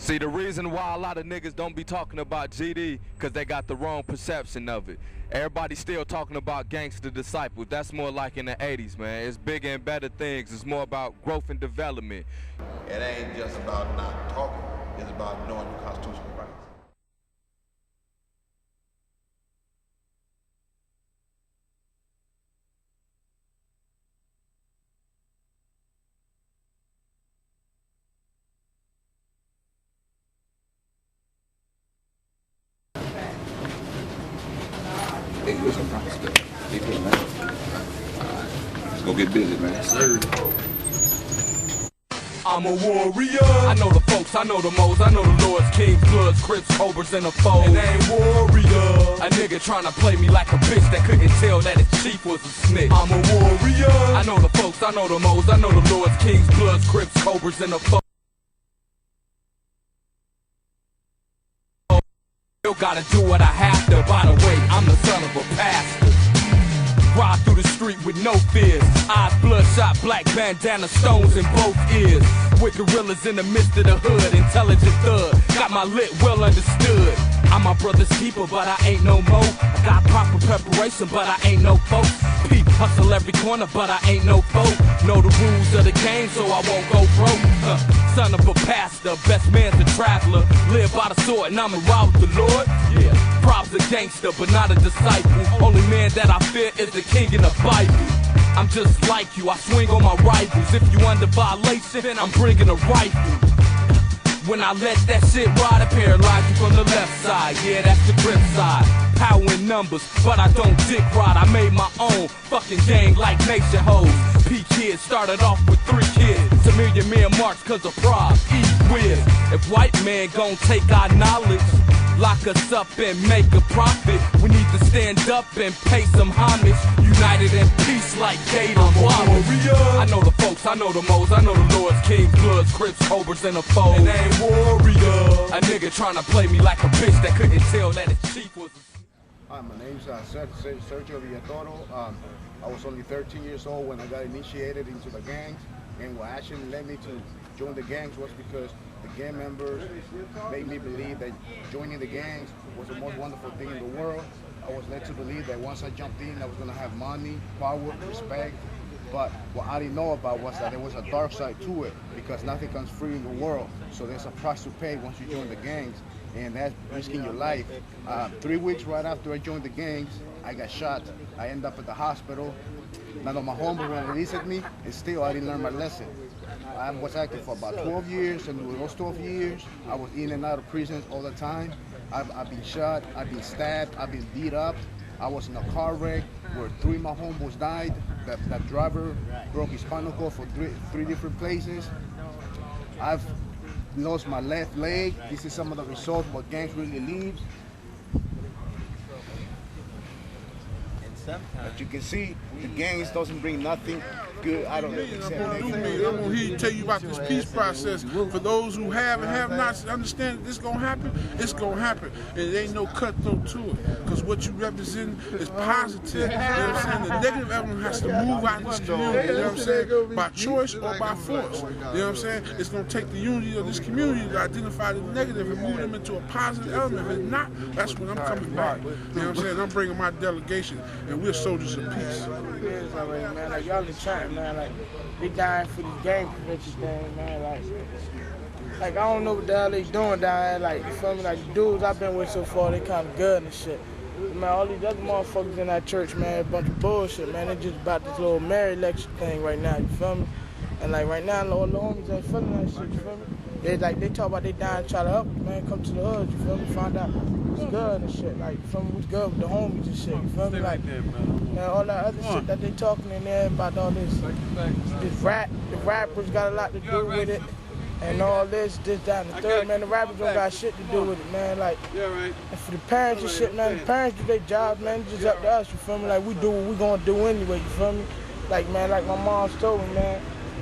See, the reason why a lot of niggas don't be talking about GD, because they got the wrong perception of it. Everybody's still talking about Gangster Disciples. That's more like in the 80s, man. It's bigger and better things. It's more about growth and development. It ain't just about not talking. It's about knowing your constitutional rights. Hey, what's up, man? Hey, good, man. Let's go get busy, man. Sir. I'm a warrior. I know the folks, I know the moles, I know the lords, kings, bloods, crips, cobras, and the foes. And they ain't warrior. A nigga tryna play me like a bitch that couldn't tell that his chief was a snitch. I'm a warrior. I know the folks, I know the moles, I know the lords, kings, bloods, crips, cobras, and the foes. Still gotta do what I have to. By the way, I'm the son of a pastor. Ride through the street with no fears. Eyes bloodshot, black bandana, stones in both ears. With gorillas in the midst of the hood, intelligent thug. Got my lit well understood. I'm my brother's keeper, but I ain't no more. I got proper preparation, but I ain't no foe. Peep, hustle every corner, but I ain't no foe. Know the rules of the game, so I won't go broke. Son of a pastor, best man's a traveler. Live by the sword, and I'ma ride with the Lord. Yeah, Prob's a gangster, but not a disciple. Only man that I fear is the king in the Bible. I'm just like you, I swing on my rifles. If you under violation, I'm bringing a rifle. When I let that shit ride, I paralyze you from the left side. Yeah, that's the grip side. Power in numbers, but I don't dick ride. I made my own fucking gang like nation hoes. P-Kids started off with 3 kids. A million marks cause of PROB, E-Wiz. If white man gon' take our knowledge, lock us up and make a profit, we need to stand up and pay some homage. United in peace like GATOR. I know the folks, I know the moles, I know the lords, kings, bloods, crips, cobras, and the foes. And they ain't warrior. A nigga tryna play me like a bitch that couldn't tell that his chief was. Hi, my name's Sergio Villatoro. I was only 13 years old when I got initiated into the gangs, and what actually led me to join the gangs was because the gang members made me believe that joining the gangs was the most wonderful thing in the world. I was led to believe that once I jumped in, I was going to have money, power, respect. But what I didn't know about was that there was a dark side to it, because nothing comes free in the world. So there's a price to pay once you join the gangs, and that's risking your life. 3 weeks right after I joined the gangs, I got shot. I ended up at the hospital. None of my homies released me, and still I didn't learn my lesson. I was active for about 12 years, and with those 12 years, I was in and out of prisons all the time. I've been shot, I've been stabbed, I've been beat up. I was in a car wreck where 3 of my homeboys died. That driver broke his spinal cord for three different places. I've lost my left leg. This is some of the results what gangs really leaves. As you can see, the gangs doesn't bring nothing good out of it. I'm gonna hear you tell you about this peace process. For those who have and have not understand that this gonna happen, it's gonna happen. And there ain't no cutthroat to it. Because what you represent is positive. You know what I'm saying? The negative element has to move out of this community, you know what I'm saying? By choice or by force. You know what I'm saying? It's gonna take the unity of this community to identify the negative and move them into a positive element. If not, that's when I'm coming back. You know what I'm saying? I'm bringing my delegation, and we're soldiers of peace. Man, like y'all in chatting, man, like they dying for this gang prevention thing, man, like I don't know what the hell they doing down there, like, you feel me, like the dudes I've been with so far, they kind of good and shit. Man, all these other motherfuckers in that church, man, a bunch of bullshit, man. They just about this little married lecture thing right now, you feel me? And like right now, all the homies ain't feeling that shit, you feel me? They talk about they dying, try to help, man, come to the hood, you feel me? Find out what's good and shit, like, you feel me? What's good with the homies and shit, you feel me? Like, man, all that other shit that they talking in there about all this, the rappers got a lot to do with it. And all this, that, and the third, man, the rappers don't got shit to do with it, man. Like, and for the parents and shit, man, the parents do their job, man. It's just up to us, you feel me? Like, we do what we gonna do anyway, you feel me? Like, man, like my mom told me, man,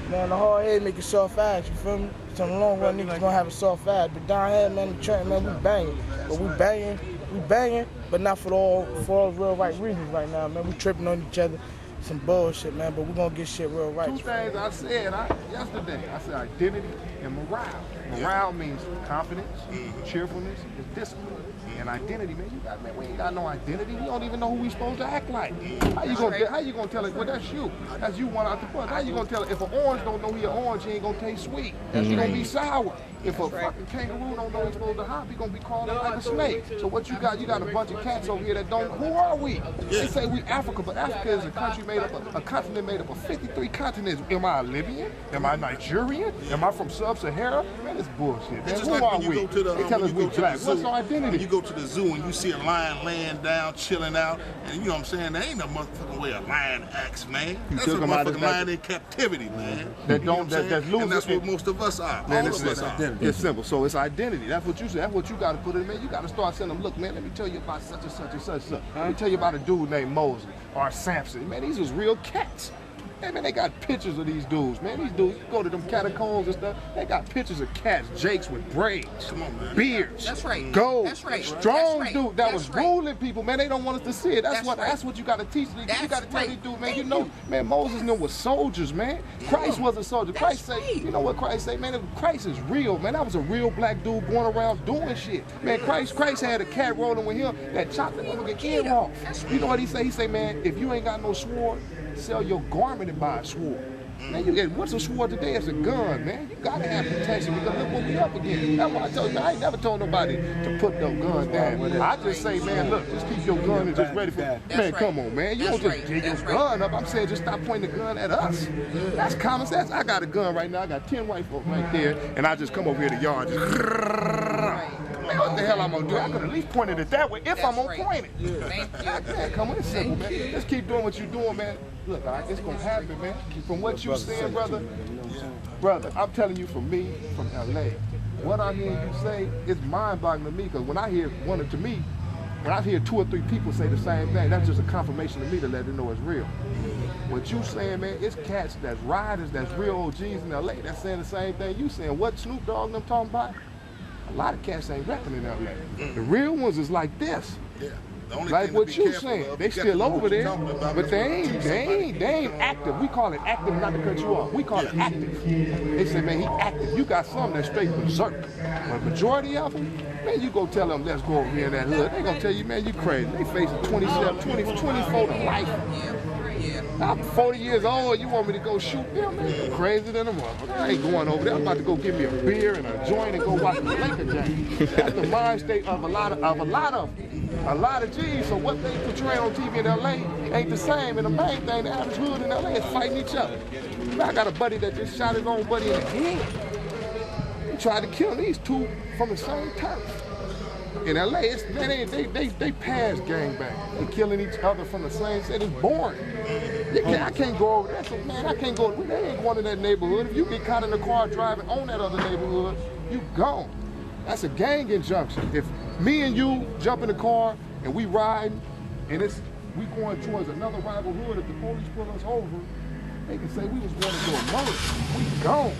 the hard head make a soft ass, you feel me? So in the long run, niggas gonna have a soft ass. But down here, man, the Trenton, man, we banging. But we banging, but not for all real right reasons right now, man. We tripping on each other. Some bullshit, man, but we're gonna get shit real right. 2 things I said yesterday. I said identity and morale. Morale means confidence, cheerfulness, and discipline. And identity, man, we ain't got no identity. We don't even know who we supposed to act like. How you gonna tell it? Well, that's you. That's you one out the bunch. How you gonna tell it? If an orange don't know he an orange, he ain't gonna taste sweet. He gonna be sour. If a fucking kangaroo don't know he's supposed to hop, he gonna be crawling like a snake. So what you got? You got a bunch of cats over here that don't. Who are we? They say we Africa, but Africa is a country made up of a continent made up of 53 continents. Am I a Libyan? Am I Nigerian? Am I from Sub-Sahara? Man, it's bullshit. Man, who are we? They tell us we black. What's our identity? When you go to the zoo and you see a lion laying down, chilling out, and you know what I'm saying? There ain't no motherfucking way a lion acts, man. That's a motherfucking lion in captivity, man. That don't, that's losing. And that's what most of us are. Man, All of us are. It's simple. So it's identity. That's what you say. That's what you got to put in, man. You got to start saying them, look, man, let me tell you about such and such and such. Let me tell you about a dude named Moses or Samson. Man, these was real cats. Hey, man, they got pictures of these dudes, man. These dudes, you go to them catacombs and stuff, they got pictures of cats, Jakes with braids, beards, gold, strong dude that was ruling people, man. They don't want us to see it. That's what you got to teach. You got to tell these dudes, man. You know, man, Moses and them was soldiers, man. Christ was a soldier. Christ say, you know what Christ say, man? Christ is real, man. That was a real black dude going around doing shit. Man, Christ had a cat rolling with him that chopped the motherfucking ear off. You know what he say? He say, man, if you ain't got no sword, sell your garment and buy a sword. Man, you get what's a sword today? It's a gun, man. You gotta have protection because look what we up against. That's why I told you, I ain't never told nobody to put no gun down. I just say, man, look, just keep your gun and just ready for. Man, come on, man. You don't just dig your gun up. I'm saying just stop pointing the gun at us. That's common sense. I got a gun right now. I got 10 white folks right there, and I just come over here to the yard. Just, man, what the hell I'm gonna do? I could at least point it that way if I'm gonna point it. Man, come on, it's simple, man. Just keep doing what you're doing, man. Look, it's gonna happen, man. From what you're saying, brother, I'm telling you, from me, from LA, what I'm hearing you say is mind-boggling to me. Because when I hear when I hear 2 or 3 people say the same thing, that's just a confirmation to me to let them know it's real. What you saying, man, it's cats that's riders, that's real OGs in LA that's saying the same thing you saying. What Snoop Dogg and them talking about? A lot of cats ain't rapping in LA. The real ones is like this. Like what you saying, they still over there, but they ain't active. We call it active, not to cut you off. We call it active. They say, man, he active. You got some that's straight berserk. But majority of them, man, you go tell them, let's go over here in that hood. They gonna tell you, man, you crazy. They facing 27, 24 to life. I'm 40 years old, you want me to go shoot them, man? You're crazy than a motherfucker. I ain't going over there. I'm about to go get me a beer and a joint and go watch the Laker game. That's the mind state of a lot of G's. So what they portray on TV in LA ain't the same. And the main thing, the average hood in LA is fighting each other. I got a buddy that just shot his own buddy in the head. He tried to kill these 2 from the same turf. In LA, they pass gangbang. They killing each other from the same set. It's boring. I can't go over there. So, man, I can't go. They ain't going to that neighborhood. If you get caught in the car driving on that other neighborhood, you gone. That's a gang injunction. If me and you jump in the car and we riding, and we going towards another rival hood, if the police pull us over, they can say we was going to do a murder. We gone.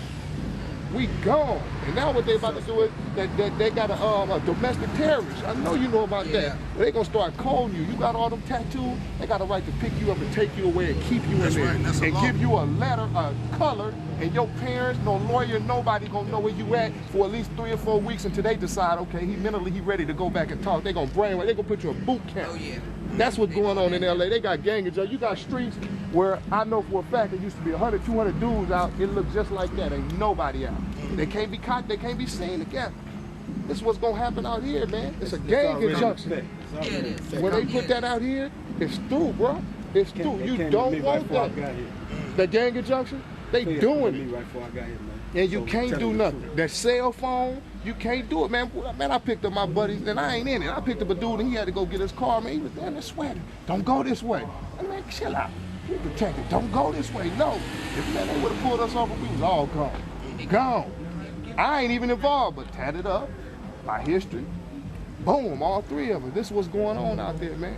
We gone. And now what they about to do is that they got a domestic terrorist. I know you know about that. But they gonna start calling you. You got all them tattoos, they got a right to pick you up and take you away and keep you in there. And give you a letter, a color, and your parents, no lawyer, nobody gonna know where you at for at least 3 or 4 weeks until they decide, okay, he ready to go back and talk. They gonna brainwash, they gonna put you in boot camp. Oh, yeah. That's what's going on in LA. They got gang injustice. You got streets where I know for a fact there used to be 100, 200 dudes out. It looked just like that. Ain't nobody out. They can't be caught. They can't be seen together. This is what's gonna happen out here, man. It's a gang injunction. When they put that out here, it's through, bro. It's through. You don't want that. The gang injunction, they doing it. And you can't do nothing. That cell phone, you can't do it, man. Man, I picked up my buddies, and I ain't in it. I picked up a dude, and he had to go get his car, man. He was down there sweating. Don't go this way. Man, chill out. Be protected. Don't go this way. No. If, man, they would have pulled us over, we was all gone. Gone. I ain't even involved, but tatted up, my history. Boom, all 3 of them. This is what's going on out there, man.